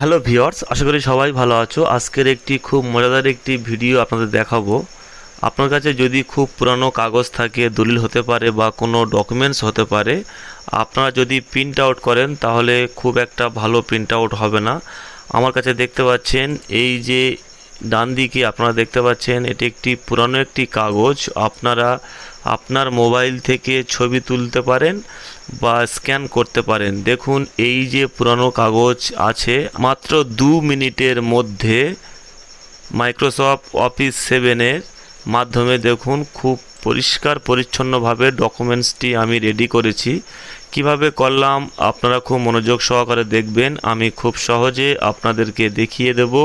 Hello viewers, আশা করি সবাই ভালো আছো। আজকের একটি খুব মজাদার একটি ভিডিও আপনাদের দেখাবো। আপনার কাছে যদি খুব পুরানো কাগজ থাকে, দলিল হতে পারে বা কোনো ডকুমেন্টস হতে পারে, আপনারা যদি প্রিন্ট আউট করেন তাহলে খুব একটা ভালো প্রিন্ট আউট হবে না। আমার কাছে দেখতে পাচ্ছেন, এই যে ডান দিকে আপনারা দেখতে পাচ্ছেন, এটি একটি পুরানো একটি কাগজ। আপনারা আপনার মোবাইল থেকে ছবি তুলতে পারেন বা স্ক্যান করতে পারেন। দেখুন, এই যে পুরানো কাগজ আছে, মাত্র 2 মিনিটের মধ্যে মাইক্রোসফট অফিস 7-এর মাধ্যমে দেখুন খুব পরিষ্কার পরিচ্ছন্নভাবে ডকুমেন্টসটি আমি রেডি করেছি। কিভাবে করলাম আপনারা খুব মনোযোগ সহকারে দেখবেন। আমি খুব সহজে আপনাদেরকে দেখিয়ে দেব।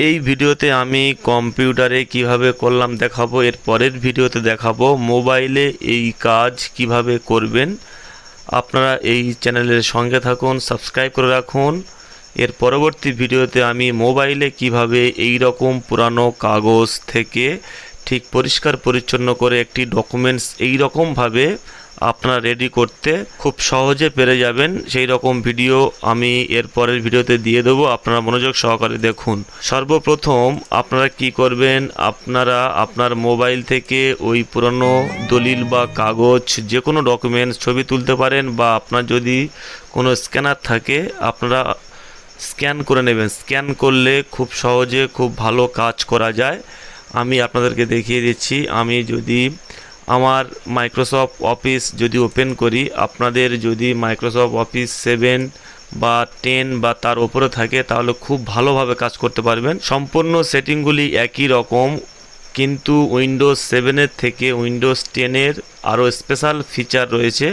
এই ভিডিওতে আমি কম্পিউটারে কিভাবে করলাম দেখাবো, এর পরের ভিডিওতে দেখাবো মোবাইলে এই কাজ কিভাবে করবেন। আপনারা এই চ্যানেলের সঙ্গে থাকুন, সাবস্ক্রাইব করে রাখুন। এর পরবর্তী ভিডিওতে আমি মোবাইলে কিভাবে এই রকম পুরানো কাগজ থেকে ঠিক পরিষ্কার পরিচ্ছন্ন করে একটি ডকুমেন্টস এই রকমভাবে আপনারা রেডি করতে খুব সহজে পেরে যাবেন, সেই রকম ভিডিও আমি এর পরের ভিডিওতে দিয়ে দেবো। আপনারা মনোযোগ সহকারে দেখুন। সর্বপ্রথম আপনারা কি করবেন, আপনারা আপনার মোবাইল থেকে ওই পুরনো দলিল বা কাগজ যে কোনো ডকুমেন্টস ছবি তুলতে পারেন, বা আপনার যদি কোনো স্ক্যানার থাকে আপনারা স্ক্যান করে নেবেন। স্ক্যান করলে খুব সহজে খুব ভালো কাজ করা যায়। আমি আপনাদেরকে দেখিয়ে দিচ্ছি। আমি যদি আমার মাইক্রোসফট অফিস যদি ওপেন করি, আপনাদের যদি মাইক্রোসফট অফিস 7 বা 10 বা তার উপরে থাকে তাহলে খুব ভালোভাবে কাজ করতে পারবেন। সম্পূর্ণ সেটিংগুলি একই রকম, কিন্তু উইন্ডোজ 7-এর থেকে উইন্ডোজ 10-এর আরও স্পেশাল ফিচার রয়েছে।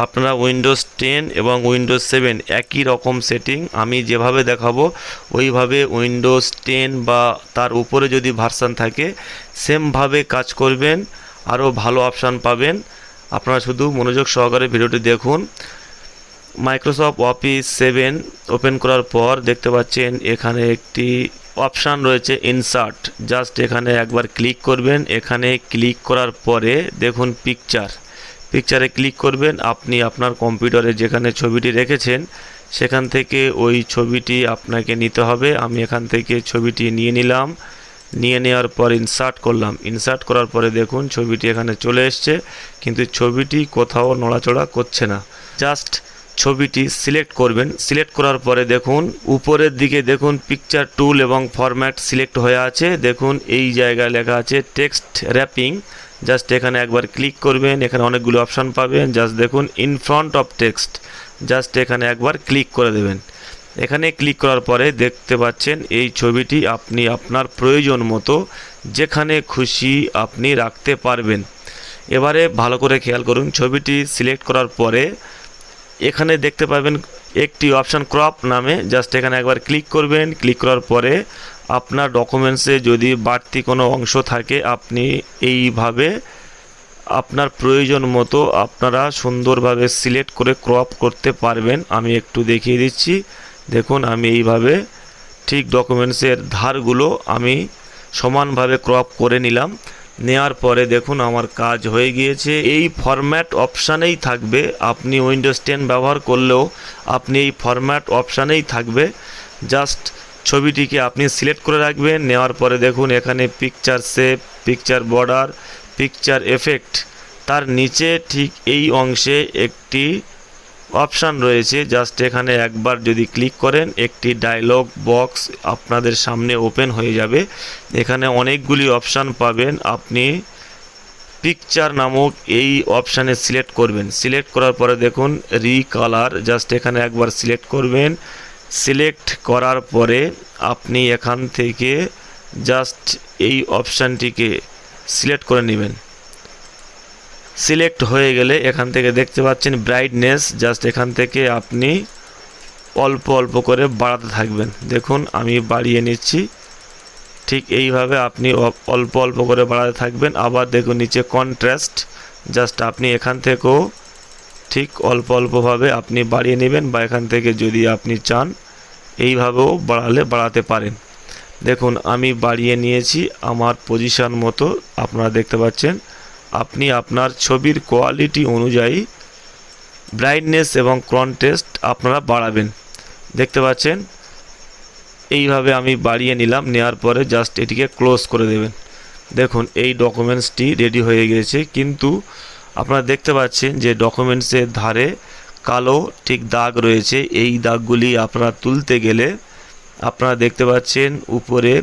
আপনারা উইন্ডোজ 10 এবং উইন্ডোজ 7 একই রকম সেটিং আমি যেভাবে দেখাবো ওইভাবে উইন্ডোজ 10 বা তার উপরে যদি ভার্সান থাকে সেমভাবে কাজ করবেন, আরও ভালো অপশান পাবেন। আপনারা শুধু মনোযোগ সহকারে ভিডিওটি দেখুন। মাইক্রোসফট অফিস 7 ওপেন করার পর দেখতে পাচ্ছেন এখানে একটি অপশান রয়েছে ইনসার্ট। জাস্ট এখানে একবার ক্লিক করবেন। এখানে ক্লিক করার পরে দেখুন পিকচারে ক্লিক করবেন। আপনি আপনার কম্পিউটারে যেখানে ছবিটি রেখেছেন সেখান থেকে ওই ছবিটি আপনাকে নিতে হবে। আমি এখান থেকে ছবিটি নিয়ে নিলাম। নিয়ে নেওয়ার পর ইনসার্ট করলাম। ইনসার্ট করার পরে দেখুন ছবিটি এখানে চলে এসছে, কিন্তু ছবিটি কোথাও নড়াচড়া করছে না। জাস্ট ছবিটি সিলেক্ট করবেন। সিলেক্ট করার পরে দেখুন উপরের দিকে দেখুন পিকচার টুল এবং ফরম্যাট সিলেক্ট হয়ে আছে। দেখুন এই জায়গায় লেখা আছে টেক্সট র্যাপিং। জাস্ট এখানে একবার ক্লিক করবেন। এখানে অনেকগুলো অপশান পাবেন। জাস্ট দেখুন in front of text, just এখানে একবার ক্লিক করে দেবেন। এখানে ক্লিক করার পরে দেখতে পাচ্ছেন এই ছবিটি আপনি আপনার প্রয়োজন মতো যেখানে খুশি আপনি রাখতে পারবেন। এবারে ভালো করে খেয়াল করুন, ছবিটি সিলেক্ট করার পরে এখানে দেখতে পাবেন একটি অপশান ক্রপ নামে। জাস্ট এখানে একবার ক্লিক করবেন। ক্লিক করার পরে আপনার ডকুমেন্টসে যদি বাড়তি কোনো অংশ থাকে আপনি এইভাবে আপনার প্রয়োজন মতো আপনারা সুন্দরভাবে সিলেক্ট করে ক্রপ করতে পারবেন। আমি একটু দেখিয়ে দিচ্ছি। দেখুন আমি এইভাবে ঠিক ডকুমেন্টসের ধারগুলো আমি সমানভাবে ক্রপ করে নিলাম। নেওয়ার পরে দেখুন আমার কাজ হয়ে গিয়েছে। এই ফরম্যাট অপশানেই থাকবে, আপনি উইন্ডোজ 10 ব্যবহার করলেও আপনি এই ফরম্যাট অপশানেই থাকবে। জাস্ট ছবিটিকে আপনি সিলেক্ট করে রাখবেন। নেওয়ার পরে দেখুন এখানে picture shape, picture border, picture effect, তার নিচে ঠিক এই অংশে একটি অপশান রয়েছে। জাস্ট এখানে একবার যদি ক্লিক করেন একটি ডায়লগ বক্স আপনাদের সামনে ওপেন হয়ে যাবে। এখানে অনেকগুলি অপশান পাবেন। আপনি পিকচার নামক এই অপশানে সিলেক্ট করবেন। সিলেক্ট করার পরে দেখুন রিকালার, জাস্ট এখানে একবার সিলেক্ট করবেন। সিলেক্ট করার পরে আপনি এখান থেকে জাস্ট এই অপশানটিকে সিলেক্ট করে নেবেন। সিলেক্ট হয়ে গেলে এখান থেকে দেখতে পাচ্ছেন ব্রাইটনেস, জাস্ট এখান থেকে আপনি অল্প অল্প করে বাড়াতে থাকবেন। দেখুন আমি বাড়িয়ে নিচ্ছি। ঠিক এইভাবে আপনি অল্প অল্প করে বাড়াতে থাকবেন। আবার দেখুন নিচে কন্ট্রাস্ট, জাস্ট আপনি এখান থেকেও ঠিক অল্প অল্পভাবে আপনি বাড়িয়ে নেবেন, বা এখান থেকে যদি আপনি চান এইভাবেও বাড়াতে পারেন। দেখুন আমি বাড়িয়ে নিয়েছি আমার পজিশন মতো। আপনারা দেখতে পাচ্ছেন আপনি আপনার ছবির কোয়ালিটি অনুযায়ী ব্রাইটনেস এবং কন্ট্রাস্ট আপনারা বাড়াবেন। দেখতে পাচ্ছেন এইভাবে আমি বাড়িয়ে নিলাম, নেওয়ার পরে জাস্ট এটিকে ক্লোজ করে দেবেন। দেখুন এই ডকুমেন্টসটি রেডি হয়ে গিয়েছে, কিন্তু আপনারা দেখতে পাচ্ছেন যে ডকুমেন্টসের ধারে কালো ঠিক দাগ রয়েছে। এই দাগগুলি আপনারা তুলতে গেলে আপনারা দেখতে পাচ্ছেন উপরে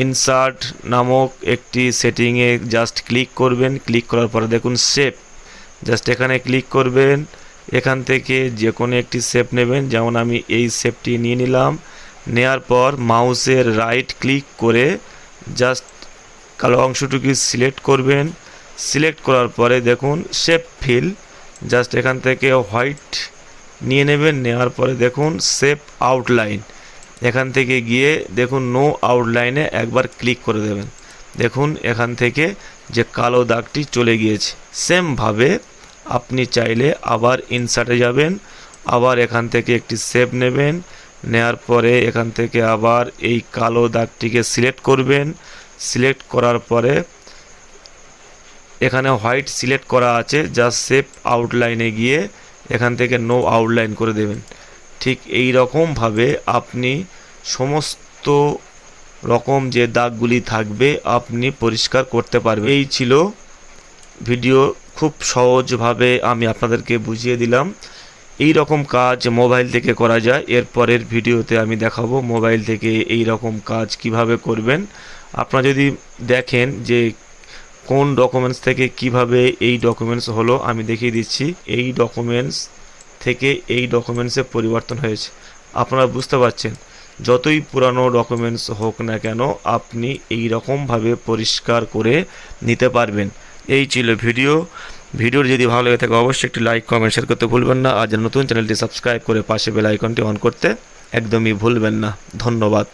ইনসার্ট নামক একটি সেটিংয়ে জাস্ট ক্লিক করবেন। ক্লিক করার পরে দেখুন শেপ, জাস্ট এখানে ক্লিক করবেন। এখান থেকে যে কোনো একটি শেপ নেবেন, যেমন আমি এই শেপটি নিয়ে নিলাম। নেয়ার পর মাউসের রাইট ক্লিক করে জাস্ট কালো অংশটুকু সিলেক্ট করবেন। সিলেক্ট করার পরে দেখুন শেপ ফিল, জাস্ট এখান থেকে হোয়াইট নিয়ে নেবেন। নেওয়ার পরে দেখুন শেপ আউটলাইন, এখান থেকে গিয়ে দেখুন নো আউটলাইনে একবার ক্লিক করে দেবেন। দেখুন এখান থেকে যে কালো দাগটি চলে গিয়েছে। সেমভাবে আপনি চাইলে আবার ইনসার্টে যাবেন, আবার এখান থেকে একটি শেপ নেবেন। নেয়ার পরে এখান থেকে আবার এই কালো দাগটিকে সিলেক্ট করবেন। সিলেক্ট করার পরে এখানে হোয়াইট সিলেক্ট করা আছে, জাস্ট শেপ আউটলাইনে গিয়ে এখান থেকে নো আউটলাইন করে দেবেন। ঠিক এই রকমভাবে আপনি সমস্ত রকম যে দাগগুলি থাকবে আপনি পরিষ্কার করতে পারবেন। এই ছিল ভিডিও, খুব সহজভাবে আমি আপনাদেরকে বুঝিয়ে দিলাম। এই রকম কাজ মোবাইল থেকে করা যায়। এরপরের ভিডিওতে আমি দেখাবো মোবাইল থেকে এই রকম কাজ কিভাবে করবেন। আপনারা যদি দেখেন যে কোন ডকুমেন্টস থেকে কিভাবে এই ডকুমেন্টস হলো, আমি দেখিয়ে দিচ্ছি। এই ডকুমেন্টস থেকে এই ডকুমেন্টসে পরিবর্তন হয়েছে। আপনারা বুঝতে পারছেন, যতই পুরানো ডকুমেন্টস হোক না কেন আপনি এই রকমভাবে পরিষ্কার করে নিতে পারবেন। এই ছিল ভিডিওর যদি ভালো লেগে থাকে অবশ্যই একটি লাইক কমেন্ট শেয়ার করতে ভুলবেন না। আর নতুন চ্যানেলটি সাবস্ক্রাইব করে পাশে বেল আইকনটি অন করতে একদমই ভুলবেন না। ধন্যবাদ।